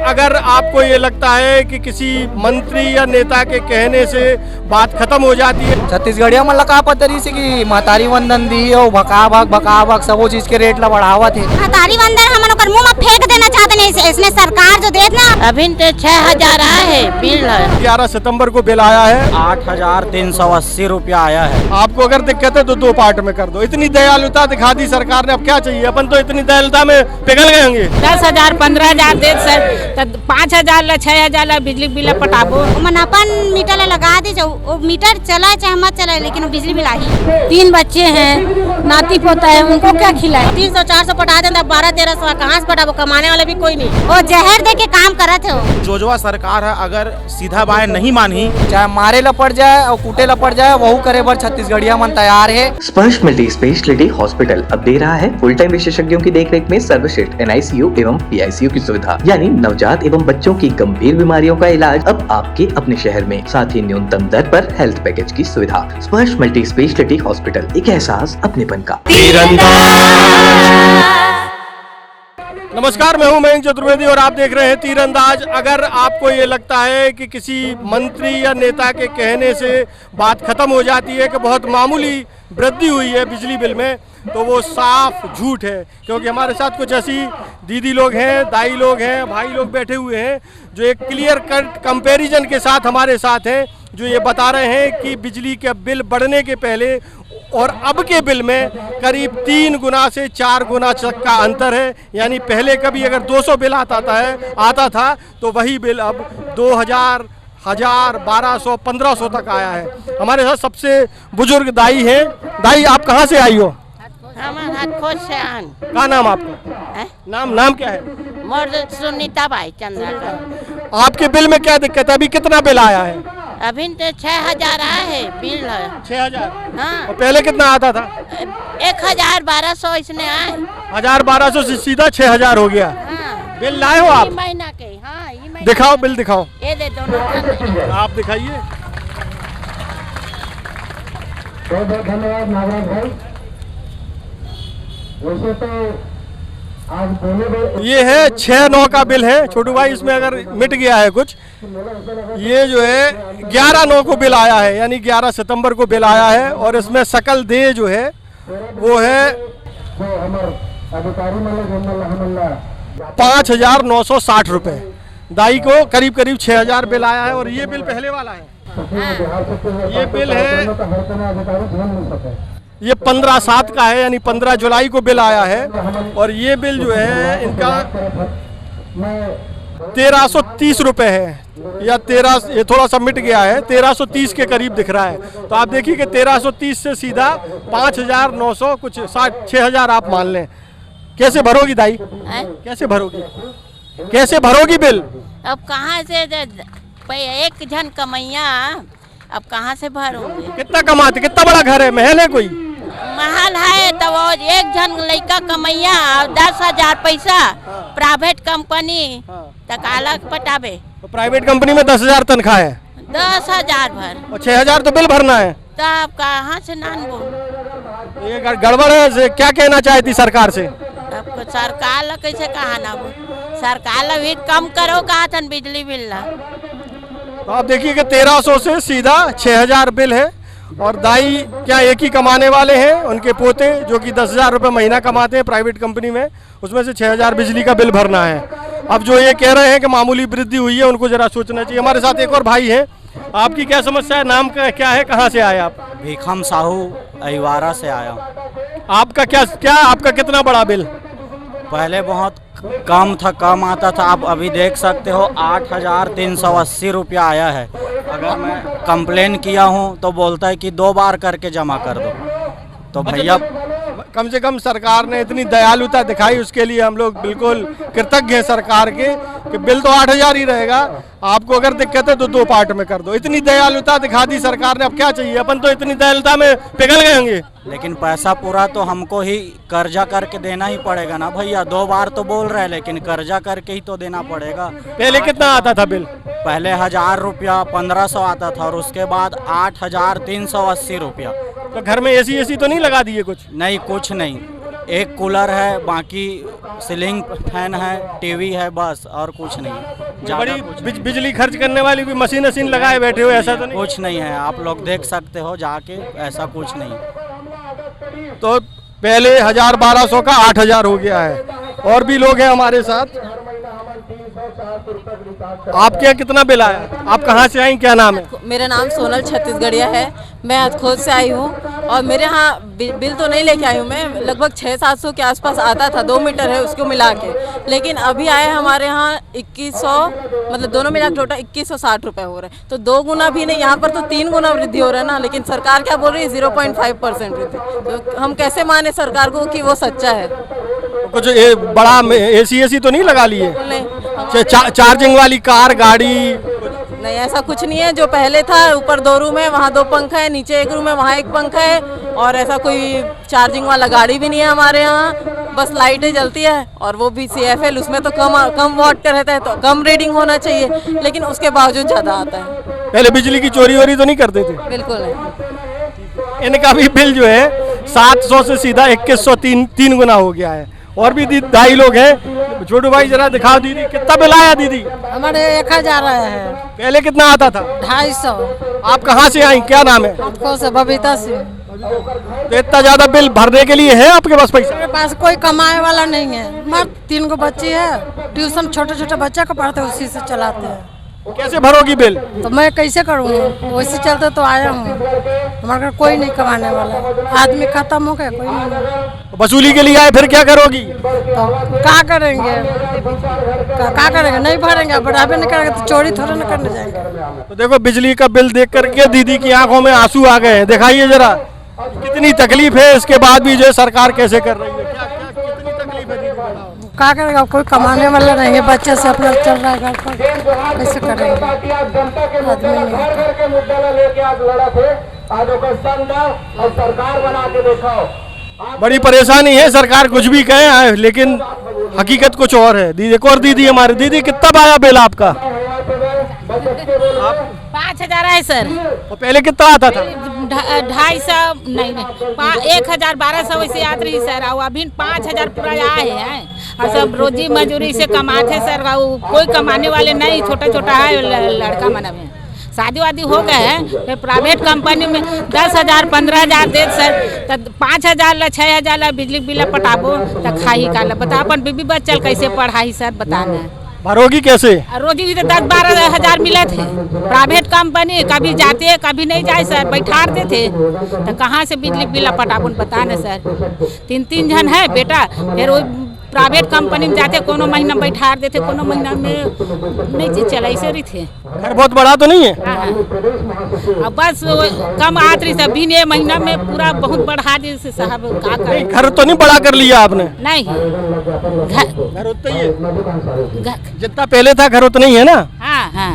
अगर आपको ये लगता है कि किसी मंत्री या नेता के कहने से बात खत्म हो जाती है। छत्तीसगढ़िया मन ला का पतरी से कि महतारी वंदन दी और भका सबो चीज के रेट ला बढ़ावा थे। महतारी वंदन हमन ओकर मुंह में फेंक देना चाहते नहीं, इसने सरकार जो देत ना अभी तो 6000 आया है बिल। 11 सितंबर को बिल आया है, 8380 रुपया आया है। आपको अगर दिक्कत है तो 2 पार्ट में कर दो। इतनी दयालुता दिखा दी सरकार ने, अब क्या चाहिए? अपन तो इतनी दयालुता में पिघल गए होंगे। 10,000 15,000 दे सर, 5,000 ला 6,000 ला बिजली बिल पटाबो। मन अपन मीटर ला लगा दी, जो वो मीटर चला चाहे मत चला, लेकिन वो बिजली बिल आई। 3 बच्चे हैं, नाती पोता है, उनको क्या खिलाए? 300-400 पटा देता, 12-1300 कहाँ से पटाबो? कमाने वाला भी कोई नहीं, वो जहर दे के काम करत है। जो सरकार है अगर सीधा बाएं नहीं मानी, चाहे मारे ला पड़ जाए और कूटे ला पड़ जाए, वहू करे बर छत्तीसगढ़िया मन तैयार है। स्पर्श मल्टी स्पेशलिटी हॉस्पिटल अब दे रहा है फुल टाइम विशेषज्ञों की देखरेख में सर्वश्रेष्ठ NICU एवं PICU की सुविधा, यानी नवजात एवं बच्चों की गंभीर बीमारियों का इलाज अब आपके अपने शहर में, साथ ही न्यूनतम दर पर हेल्थ पैकेज की सुविधा। स्पर्श मल्टी स्पेशलिटी हॉस्पिटल, एक एहसास अपनेपन का। नमस्कार, मैं हूं मयंक चतुर्वेदी और आप देख रहे हैं तीरंदाज। अगर आपको ये लगता है कि किसी मंत्री या नेता के कहने से बात खत्म हो जाती है कि बहुत मामूली वृद्धि हुई है बिजली बिल में, तो वो साफ झूठ है। क्योंकि हमारे साथ कुछ ऐसी दीदी लोग हैं, दाई लोग हैं, भाई लोग बैठे हुए हैं जो एक क्लियर कट कंपैरिजन के साथ हमारे साथ हैं, जो ये बता रहे हैं कि बिजली के बिल बढ़ने के पहले और अब के बिल में करीब 3 गुना से 4 गुना तक का अंतर है। यानी पहले कभी अगर 200 बिल आता था तो वही बिल अब 2000, 1000, 1200, 1500 तक आया है। हमारे साथ सबसे बुजुर्ग दाई हैं। दाई, आप कहाँ से आई हो? क्या नाम आपका? नाम क्या है? सुनीता भाई चंद्रा। आपके बिल में क्या दिक्कत है? अभी कितना बिल आया है? अभी तो 6000 आया है बिल। 6000? हाँ। और पहले कितना आता था? 1000-1200 इसने आए। 1000-1200 से सीधा 6000 हो गया। हाँ। बिल लाए हो आप? महीना के। हाँ, दिखाओ बिल, दिखाओ। ये दे दोनों। आप दिखाइए। बहुत धन्यवाद नागराज भाई। वैसे तो आज ये है 6-9 का बिल है छोटू भाई। इसमें अगर मिट गया है कुछ, ये जो है 11/9 को बिल आया है, यानी 11 सितंबर को बिल आया है। और इसमें सकल देय जो है वो है 5,960 रुपए। दाई को करीब 6,000 बिल आया है। और ये बिल पहले वाला है। ये बिल है, ये 15/7 का है, यानी 15 जुलाई को बिल आया है। और ये बिल जो है इनका 1330 रुपए है, या 13, ये थोड़ा सा मिट गया है, 1330 के करीब दिख रहा है। तो आप देखिए कि 1330 से सीधा 5,900 कुछ 6000 आप मान लें। कैसे भरोगी दाई? कैसे भरोगी बिल? अब कहाँ से एक जन कमैया, अब कहाँ से भरोगे? कितना कमाते? कितना बड़ा घर है? महल है कोई? महल है तो वो एक जन लड़का कमैया 10,000 पैसा प्राइवेट कंपनी तक अलग पटाबे। तो प्राइवेट कंपनी में 10,000 तनख्वाह है, 10,000 भर, और 6,000 तो बिल भरना है। तब कहाँ से नानबो? ये गड़बड़ है। क्या कहना चाहती सरकार से? अब सरकार ला कैसे कहा ना वो? सरकार ला भी कम करो कहा था बिजली बिल ला। तो आप देखिए कि 1300 से सीधा 6,000 बिल है। और दाई क्या एक ही कमाने वाले हैं, उनके पोते जो कि 10,000 रुपये महीना कमाते हैं प्राइवेट कंपनी में, उसमें से 6,000 बिजली का बिल भरना है। अब जो ये कह रहे हैं कि मामूली वृद्धि हुई है, उनको जरा सोचना चाहिए। हमारे साथ एक और भाई हैं। आपकी क्या समस्या है? नाम क्या है? कहाँ से आए आप? भीखम साहू, अहिवारा से आया। आपका क्या आपका कितना बड़ा बिल? पहले बहुत कम आता था, आप अभी देख सकते हो 8,380 रुपया आया है। अगर मैं कंप्लेन किया हूँ तो बोलता है कि 2 बार करके जमा कर दो। तो भैया कम से कम सरकार ने इतनी दयालुता दिखाई, उसके लिए हम लोग बिल्कुल कृतज्ञ हैं सरकार के, कि बिल तो 8,000 ही रहेगा। आपको अगर दिक्कत है तो 2 पार्ट में कर दो। इतनी दयालुता दिखा दी सरकार ने, अब क्या चाहिए? अपन तो इतनी दयालुता में पिघल गए होंगे। लेकिन पैसा पूरा तो हमको ही कर्जा करके देना ही पड़ेगा ना भैया। 2 बार तो बोल रहे हैं, लेकिन कर्जा करके ही तो देना पड़ेगा। पहले कितना आता था बिल? पहले 1000 रुपया 1500 आता था, और उसके बाद 8,380 रुपया। तो घर में एसी तो नहीं लगा दिए? कुछ नहीं, कुछ नहीं। एक कूलर है, बाकी सीलिंग फैन है, टीवी है, बस और कुछ नहीं। ज़्यादा कुछ बड़ी बिजली खर्च करने वाली भी मशीन लगाए बैठे हो, ऐसा तो नहीं? कुछ नहीं है, आप लोग देख सकते हो जाके, ऐसा कुछ नहीं। तो पहले 1000-1200 का 8000 हो गया है। और भी लोग हैं हमारे साथ। आपके यहाँ कितना बिल आया? आप कहाँ से आई, क्या नाम है? मेरा नाम सोनल छत्तीसगढ़िया है। मैं हथखोद से आई हूँ और मेरे यहाँ बिल तो नहीं लेके आई हूँ मैं, लगभग 600-700 के आसपास आता था, 2 मीटर है उसको मिला के। लेकिन अभी आए हमारे यहाँ 2100, मतलब दोनों मिला के टोटल 2160 रुपये हो रहे हैं। तो 2 गुना भी नहीं, यहाँ पर तो 3 गुना वृद्धि हो रहा है ना। लेकिन सरकार क्या बोल रही है? 0.5% वृद्धि। तो हम कैसे माने सरकार को कि वो सच्चा है? कुछ बड़ा एसी तो नहीं लगा लिए? चार्जिंग वाली कार, गाड़ी? नहीं, ऐसा कुछ नहीं है। जो पहले था, ऊपर 2 रूम है, वहाँ 2 पंखा है, नीचे 1 रूम है, वहाँ 1 पंखा है। और ऐसा कोई चार्जिंग वाला गाड़ी भी नहीं है हमारे यहाँ। बस लाइटें जलती है और वो भी CFL, उसमें तो कम वॉट का रहता है, तो कम रीडिंग होना चाहिए, लेकिन उसके बावजूद ज़्यादा आता है। पहले बिजली की चोरी वोरी तो नहीं करते थे? बिल्कुल नहीं। इनका भी बिल जो है 700 से सीधा 2100, 3 गुना हो गया है। और भी दाई लोग हैं। छोटू भाई जरा दिखाओ दीदी, कितना बिल आया दीदी? हमारे 1000 आया है। पहले कितना आता था? 250। आप कहाँ से आई, क्या नाम है? से बबीता से। तो इतना ज्यादा बिल भरने के लिए है आपके पास पैसा? मेरे पास कोई कमाए वाला नहीं है। मर्द 3 बच्ची है, ट्यूशन छोटे बच्चा को पढ़ते उसी से चलाते हैं। कैसे भरोगी बिल? तो मैं कैसे करूँगा? वैसे चलते तो आया हूँ। हमारे घर कोई नहीं कमाने वाला, आदमी खत्म हो गया, कोई नहीं। वसूली के लिए आए, फिर क्या करोगी? तो क्या करेंगे? क्या करेंगे? नहीं भरेंगे, बढ़ावे नहीं करेंगे तो चोरी थोड़ा न करने जाएंगे। तो देखो, बिजली का बिल देख करके दीदी की आंखों में आंसू आ गए हैं। दिखाइए जरा, कितनी तकलीफ है, इसके बाद भी जो सरकार कैसे कर रही है। कितनी तकलीफ है दीदी? क्या करेगा? कोई कमाने वाला नहीं है, बच्चे से अपना चल रहा है घर पर, कैसे करेंगे? आदमी बड़ी परेशानी है, सरकार कुछ भी कहे, लेकिन हकीकत कुछ और है। दीदी, एक और दीदी हमारी। दीदी, कितना आया बिल आपका? 5000 है सर। और पहले कितना आता था? 250 नहीं 1000-1200 वैसे आत रही सर। और अभी 5000 पूरा आए हैं। और सब रोजी मजूरी से कमाते सर। कोई कमाने वाले नहीं, छोटा है लड़का मन में। शादी वादी हो गए हैं, फिर प्राइवेट कंपनी में 10,000 15,000 दे सर। तो 5,000 6,000 बिजली बिल पटाबो तो खाही का बता अपन बीबी बच्चल कैसे पढ़ाई सर बताना। भरोगी कैसे? रोजी भी तो 10-12 हज़ार मिले थे। प्राइवेट कंपनी कभी जाते कभी नहीं जाए सर, बैठा देते तो कहाँ से बिजली बिल पटाबो बताना सर। 3 जन है बेटा, फिर वो प्राइवेट कंपनी में जाते, कोनो महीना बैठा देते, कोनो महीना में नहीं चीज चला ऐसे रही थे। घर बहुत बड़ा तो नहीं है? हाँ। अब बस कम आत रही सब भी महीना में पूरा बहुत बढ़ा दी साहब। का करें? घर तो नहीं बड़ा कर लिया आपने? नहीं, घर उतना ही है जितना पहले था। घर उतना ही है ना? हाँ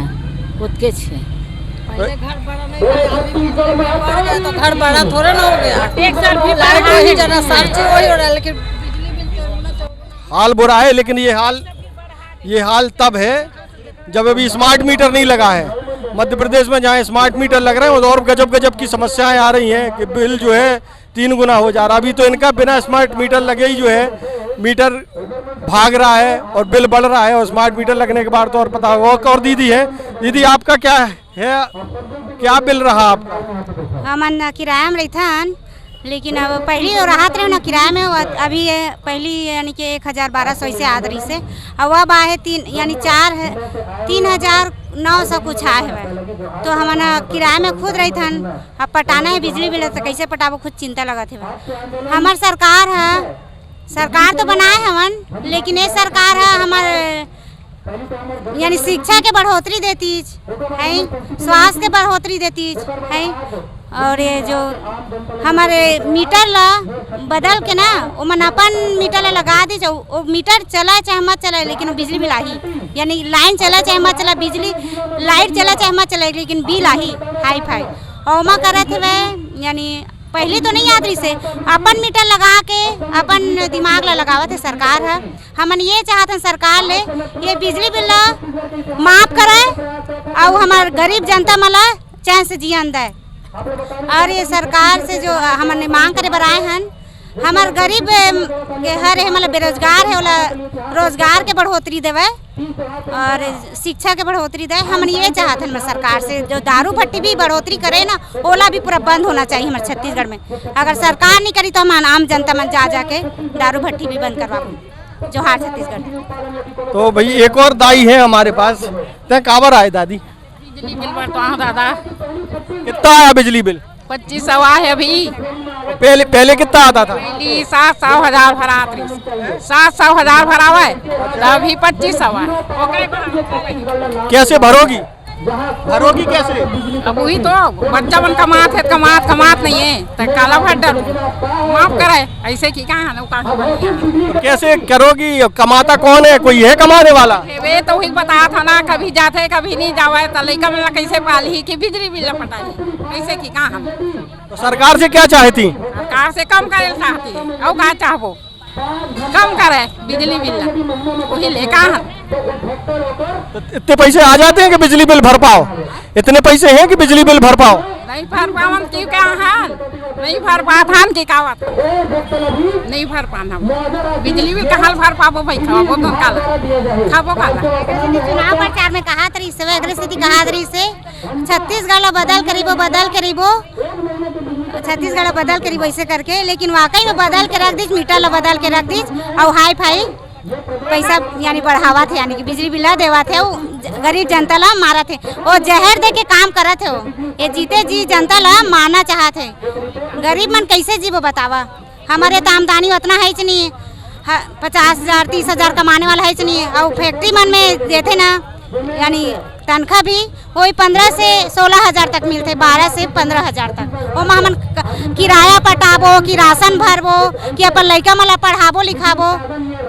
उतके छे। पहले घर बड़ा नहीं था, तो घर बड़ा थोड़ा ना हो गया। टैक्स भी लाइट वही जना, सब चीज वही हो रहा है, लेकिन बिजली बिल तो होना चाहिए। हाल बुरा है, लेकिन ये हाल तब है जब अभी स्मार्ट मीटर नहीं लगा है। मध्य प्रदेश में जहाँ स्मार्ट मीटर लग रहे हैं और गजब की समस्याएं आ रही हैं कि बिल जो है 3 गुना हो जा रहा। अभी तो इनका बिना स्मार्ट मीटर लगे ही जो है मीटर भाग रहा है और बिल बढ़ रहा है। और स्मार्ट मीटर लगने के बाद तो और पता होगा। और दीदी है, दीदी आपका क्या है, क्या बिल रहा आपका? हमन किराया में रहथन, लेकिन अब पहली तो राहत रहे ना किराया में। अभी पहली यानी कि 1000-1200 ऐसे आद रही से, अब आए 3,900 कुछ आए है। तो हमन किराया में खुद रहथन, अब पटाना है बिजली बिल तो कैसे पटाबो, खुद चिंता लगत है। हमार सरकार तो बनाए हमन, लेकिन ये सरकार है हमार यानी शिक्षा के बढ़ोतरी देती है, स्वास्थ्य के बढ़ोतरी देती है। और ये जो हमारे मीटर ला बदल के ना वो मन अपन मीटर ला लगा दी, जो वो मीटर चला चाहे मत चलाए लेकिन वो बिजली बिल आही। यानी लाइन चला चाहे मत चला, बिजली लाइट चला चाहे मत चलाए लेकिन बिल आही हाई फाई। और वहाँ करत है यानी पहले तो नहीं याद रही से अपन मीटर लगा के अपन दिमाग ला लगावत है सरकार है। हमन ये चाहते हैं सरकार ले ये बिजली बिल ला माफ कराए और हमारे गरीब जनता मला चैन से जियन दे। और ये सरकार से जो हमने मांग करे बनाए हैं हमार गरीब के हर है मतलब बेरोजगार है वाला रोजगार के बढ़ोतरी देवे और शिक्षा के बढ़ोतरी दे। हम ये चाहते हैं सरकार से जो दारू भट्टी भी बढ़ोतरी करे ना ओला भी पूरा बंद होना चाहिए हमारे छत्तीसगढ़ में। अगर सरकार नहीं करी तो हम आम जनता मन जा जाके दारू भट्टी भी बंद करवाओ जोहार छत्तीसगढ़। तो भाई एक और दाई है हमारे पास, ते काबर आए दादी? बिजली बिल बढ़ता दादा, कितना आया बिजली बिल? 2500 है अभी। पहले कितना आता था? पहली 700,000 भरा 700,000 भरा हुआ है, अभी 2500 है। कैसे भरोगी कैसे? अब वही तो बच्चा मन कमात नहीं है तो काला भर डर माफ करे ऐसे की कहाँ तो कैसे करोगी? कमाता कौन है? कोई है कमाने वाला? वे तो वही बताया था ना, कभी जाते कभी नहीं जावे तो लड़का मिला कैसे पाली की बिजली बिल पटाई ऐसे की कहाँ हम। तो सरकार से क्या चाहती? सरकार से कम करे चाहती है और कहाँ चाहबो कम करे बिजली बिल वही लेका हम। तो इतने पैसे आ जाते हैं कि बिजली बिल भर पाओ? इतने पैसे हैं कि बिजली बिल भर पाओ? नहीं भर पावन की क्या हाल, नहीं भर पाथान की कावत नहीं भर पाना बिजली बिल कहाँ भर पाबो भाई, खाबो चुनाव प्रचार में कहा तरी से अगर स्थिति कहा तरी से छत्तीसगढ़ बदल करीबो छत्तीसगढ़ बदल करी वैसे करके, लेकिन वाकई में बदल के रख दीज, मीटर ला बदल के रख दीज और हाई फाई पैसा यानी बढ़ावा थे, यानी कि बिजली बिल देवा थे गरीब जनता ला मारा थे वो जहर दे के काम करा थे। ये जीते जी जनता ला मारना चाहते, गरीब मन कैसे जीवो बतावा। हमारे तो आमदनी उतना है नहीं, 50,000 30,000 कमाने वाला है नहीं, और फैक्ट्री मन में देते ना यानी तनख्वाह भी वही 15 से 16,000 तक मिलते, 12 से 15,000 तक। वो हमन किराया पटाबो कि राशन भरबो कि अपन लड़का मला पढ़ाबो लिखाबो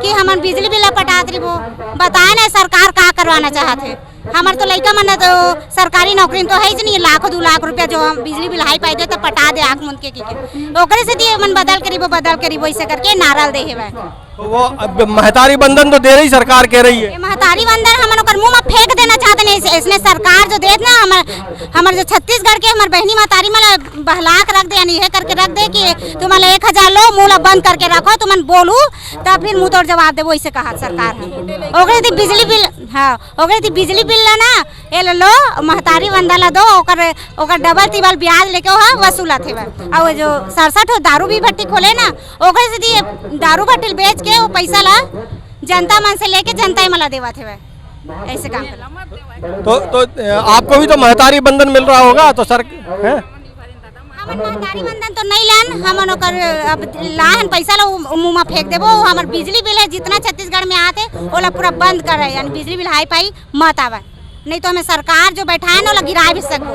कि हमन बिजली बिल पटात रहो, बताए ना सरकार का करवाना चाहते। हमारे तो लड़का मन तो सरकारी नौकरी तो है ही नहीं, लाख 2 लाख रुपया जो हम बिजली बिल हाई पाई दे तो पटा दे आँख मुंद के ओकरे से दिए मन बदल करीबो ऐसे करके नारल दे है। वो महतारी बंधन तो दे रही सरकार, कह रही है महतारी बंधन हम ओकर मुंह में फेंक देना चाहते नहीं। इसने सरकार जो देत ना हमारे जो छत्तीसगढ़ के हमारे बहनी महतारी मला बहला के रख दे, यानी यह करके रख दे कि तुम्हारा 1,000 लो मुँह बंद करके रखो, तुम बोलू तब फिर मुँह तोड़ जवाब दे, वैसे कहा सरकार। ओकरे थी बिजली बिल, हाँ ओकरे थी बिजली बिल ला ना ये लो महतारी बंधन ला दो, ओकर डबल टिबल ब्याज लेके हो वसूला थे। और जो 67 दारू भी भट्टी खोले ना ओकरे से दिए दारू भट्टी बेच के वो पैसा ला जनता मन से लेके जनता ही मला देवा थे, ऐसे काम कर। तो आपको भी तो महतारी बंधन मिल रहा होगा तो सर है? हमन महतारी बंधन तो नहीं लान, हमन ओकर अब लाहन पैसा ला मुंह में फेंक देबो। हमर बिजली बिल है जितना छत्तीसगढ़ में आते ओला पूरा बंद करे, यानी बिजली बिल हाई पाई मत आवे, नहीं तो हमें सरकार जो बैठा है ना ओला गिरा भी सकबो।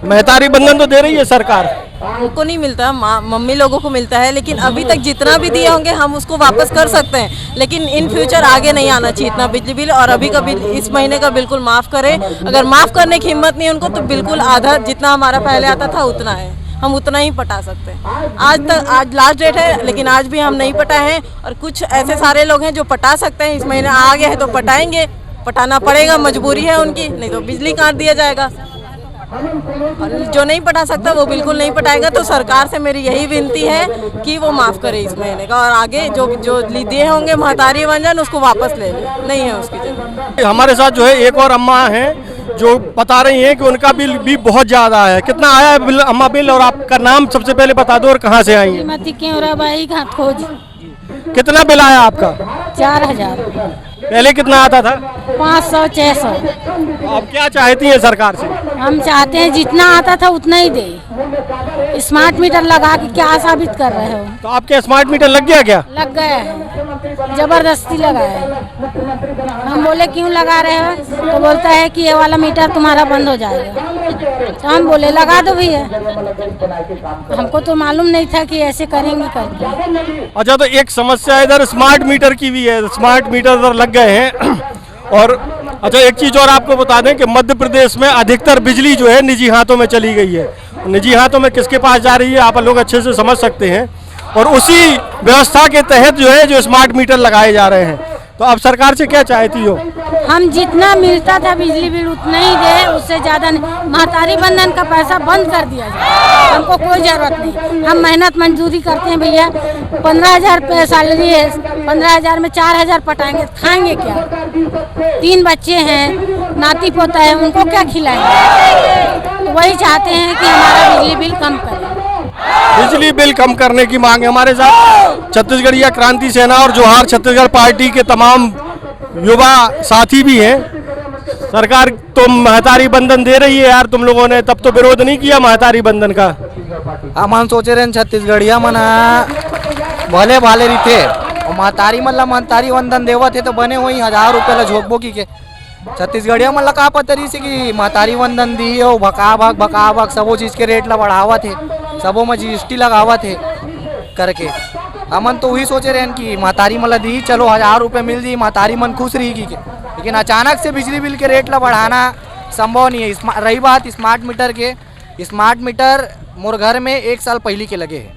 महतारी बंधन तो दे रही है सरकार, हमको नहीं मिलता, मम्मी लोगों को मिलता है, लेकिन अभी तक जितना भी दिए होंगे हम उसको वापस कर सकते हैं, लेकिन इन फ्यूचर आगे नहीं आना चाहिए इतना बिजली बिल। और अभी का बिल इस महीने का बिल्कुल माफ़ करें, अगर माफ़ करने की हिम्मत नहीं उनको तो बिल्कुल आधा जितना हमारा पहले आता था उतना है, हम उतना ही पटा सकते हैं। आज लास्ट डेट है लेकिन आज भी हम नहीं पटाए हैं, और कुछ ऐसे सारे लोग हैं जो पटा सकते हैं, इस महीने आ गया है तो पटाएंगे, पटाना पड़ेगा, मजबूरी है उनकी, नहीं तो बिजली काट दिया जाएगा। और जो नहीं पटा सकता वो बिल्कुल नहीं पटाएगा। तो सरकार से मेरी यही विनती है कि वो माफ़ करे इस महीने का, और आगे जो दिए होंगे महतारी बंधन उसको वापस ले ले, नहीं है उसकी जगह। हमारे साथ जो है एक और अम्मा हैं जो बता रही हैं कि उनका बिल भी बहुत ज़्यादा है। कितना आया है बिल अम्मा बिल, और आपका नाम सबसे पहले बता दो और कहाँ से आई हैं? कितना बिल आया आपका? 4,000। पहले कितना आता था? 500 600। आप क्या चाहती हैं सरकार से? हम चाहते हैं जितना आता था उतना ही दे। स्मार्ट मीटर लगा के क्या साबित कर रहे हो? तो आपके स्मार्ट मीटर लग गया क्या? लग गया है, जबरदस्ती लगा है। हम बोले क्यों लगा रहे हो, तो बोलता है कि ये वाला मीटर तुम्हारा बंद हो जाएगा। तो हम बोले लगा दो भैया, हमको तो मालूम नहीं था कि ऐसे करेंगे करके। अच्छा, तो एक समस्या इधर स्मार्ट मीटर की भी है, स्मार्ट मीटर इधर लग गए हैं। और अच्छा, एक चीज़ और आपको बता दें कि मध्य प्रदेश में अधिकतर बिजली जो है निजी हाथों में चली गई है। निजी हाथों में किसके पास जा रही है आप लोग अच्छे से समझ सकते हैं, और उसी व्यवस्था के तहत जो है जो स्मार्ट मीटर लगाए जा रहे हैं। तो अब सरकार से क्या चाहती हो? हम जितना मिलता था बिजली बिल उतना ही दे, उससे ज़्यादा नहीं। महतारी बंधन का पैसा बंद कर दिया जाए, हमको कोई ज़रूरत नहीं। हम मेहनत मजदूरी करते हैं भैया, 15,000 रुपये सैलरी है, 15,000 में 4,000 पटाएंगे, खाएंगे क्या? 3 बच्चे हैं, नाती पोता है, उनको क्या खिलाएंगे? तो वही चाहते हैं कि हमारा बिजली बिल कम करें। बिजली बिल कम करने की मांग है। हमारे साथ छत्तीसगढ़िया क्रांति सेना और जोहार छत्तीसगढ़ पार्टी के तमाम युवा साथी भी हैं। सरकार तो महतारी बंधन दे रही है यार, तुम लोगों ने तब तो विरोध नहीं किया महतारी बंधन का? हम सोचे रहे छत्तीसगढ़िया मन भले भाले रही थे और महतारी मन ला महतारी बंधन देवत है तो बने वही 1,000 रुपये ला झोंकबो की के छत्तीसगढ़िया मन ला का पता रही से कि महतारी बंधन दी और भका भक सबो चीज़ के रेट ला बढ़ावत है, सबो में GST लगावत है करके। हमन तो वही सोचे रहे कि महतारी मन ला दी, चलो 1,000 रुपये मिल दी, महतारी मन खुश रही की के। लेकिन अचानक से बिजली बिल के रेट ला बढ़ाना संभव नहीं है। रही बात स्मार्ट मीटर के, स्मार्ट मीटर मोर घर में 1 साल पहले के लगे है,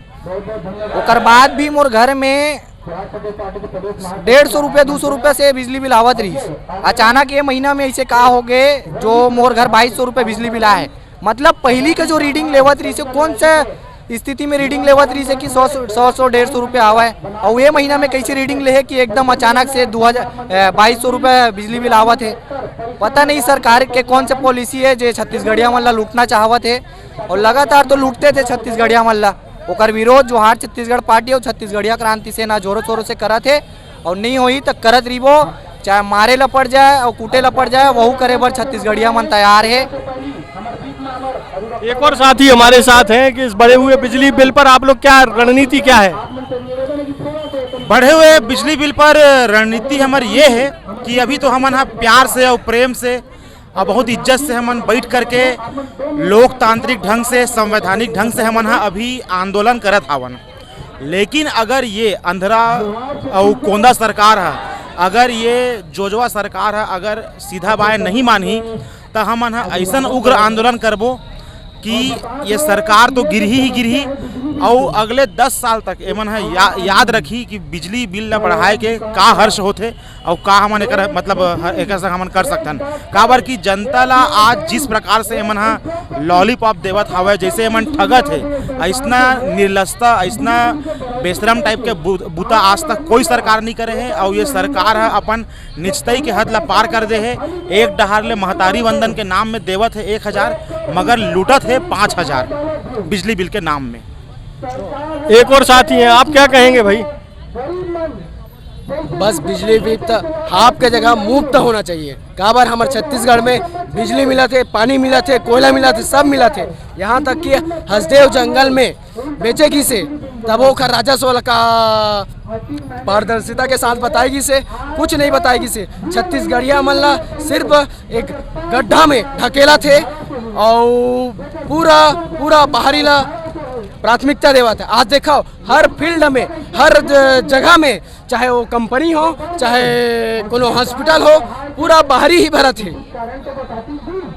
ओकर बाद भी मोर घर में 150 रुपये 200 रुपये से बिजली बिल आवत रही। अचानक ये महीना में ऐसे का हो गए जो मोर घर 2200 रुपये बिजली बिल आए। मतलब पहली का जो रीडिंग लेवत रही से कौन सा स्थिति में रीडिंग लेवत रही से कि 100-150 रुपये आवा है, और ये महीना में कैसे रीडिंग ले है कि एकदम अचानक से 2200 रुपये बिजली बिल आवत है। पता नहीं सरकार के कौन सा पॉलिसी है जो छत्तीसगढ़िया मन ला लूटना चाहवत है, और लगातार तो लूटते थे छत्तीसगढ़िया मन ला। ओकर विरोध जोहार छत्तीसगढ़ पार्टी और छत्तीसगढ़िया क्रांति सेना जोरों शोरों से करत है, और नहीं होई तो करत रहिबो, चाहे मारे ला पड़ जाए और कूटे ला पड़ जाए, वहू करे बर छत्तीसगढ़िया मन तैयार है। एक और साथी हमारे साथ हैं कि इस बढ़े हुए बिजली बिल पर आप लोग क्या रणनीति क्या है? बढ़े हुए बिजली बिल पर रणनीति हमारी ये है कि अभी तो हमन प्यार से और प्रेम से और बहुत इज्जत से हमन बैठ करके लोकतांत्रिक ढंग से, संवैधानिक ढंग से हमन अभी आंदोलन करत हवन। लेकिन अगर ये अंधरा और कोंदा सरकार है, अगर ये जोजवा सरकार है, अगर सीधा बाएं नहीं मानी तो हमन ऐसा उग्र आंदोलन करबो कि ये सरकार तो गिरही ही गिरही, और अगले 10 साल तक एमन याद रखी कि बिजली बिल ला बढ़ाए के का हर्ष होते और का हमन एक मतलब एक हमन कर सकथन। काबर कि जनता ला आज जिस प्रकार से एमन लॉलीपॉप देवत हवे, जैसे एमन ठगत है, ऐसा निर्लजता, ऐसा बेशरम टाइप के बुता आज तक कोई सरकार नहीं करे है। और ये सरकार है अपन निजतई के हद ला पार कर दे है। एक डहार ले महतारी बंधन के नाम में देवत है 1,000, मगर लूटत है 5,000 बिजली बिल के नाम में। एक और साथी हैं, आप क्या कहेंगे भाई? बस बिजली बिल तो आपके जगह मुफ्त होना चाहिए। काबर हमारे छत्तीसगढ़ में बिजली मिला थे, पानी मिला थे, कोयला मिला थे, सब मिला थे। यहाँ तक कि हसदेव जंगल में बेचेगी से तबो का राजस्व का पारदर्शिता के साथ बताएगी से कुछ नहीं बताएगी से। छत्तीसगढ़िया मल्ला सिर्फ एक गड्ढा में ढकेला थे और पूरा बाहरी ला प्राथमिकता देवा था। आज देखो हर फील्ड में, हर जगह में, चाहे वो कंपनी हो, चाहे कोनो हॉस्पिटल हो, पूरा बाहरी ही भरत है।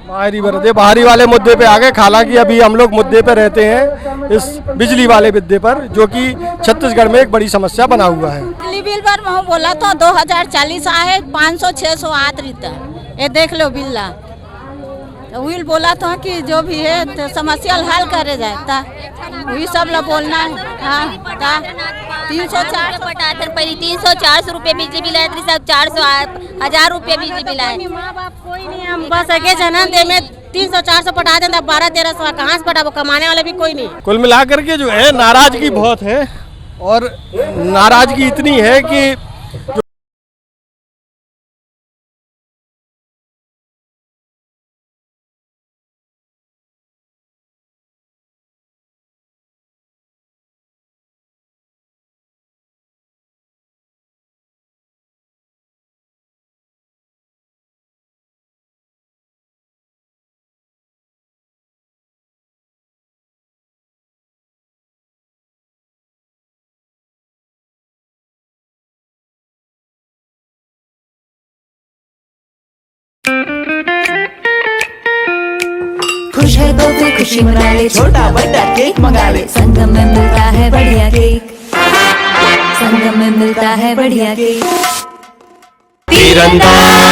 बाहरी भरत है, बाहरी वाले मुद्दे पे आ गए। हालांकि अभी हम लोग मुद्दे पे रहते हैं इस बिजली वाले मुद्दे पर, जो कि छत्तीसगढ़ में एक बड़ी समस्या बना हुआ है। बिजली बिल पर मैं बोला तो 2040 आए, 500-600 आत रहता है। ये देख लो बिल ला, विल बोला तो कि जो भी है तो समस्या हल करे जाता, वही सब ला बोलना है। हाँ, 300-400 पटाते पहले 300-400 रुपये बिजली बिल आए, सब 400-1000 रुपये बिजली बिल आए। माँ बाप कोई नहीं, हम बस आगे जन्म दे में 300-400 पटा दें, 12-1300 कहाँ से पटाबो, कमाने वाला भी कोई नहीं। कुल मिलाकर के जो है नाराजगी बहुत है, और नाराजगी इतनी है कि खुश है तो फिर खुशी मना ले, छोटा बड़ा केक मंगा ले। संगम में मिलता है बढ़िया केक, संगम में मिलता है बढ़िया केक। तीरंदाज।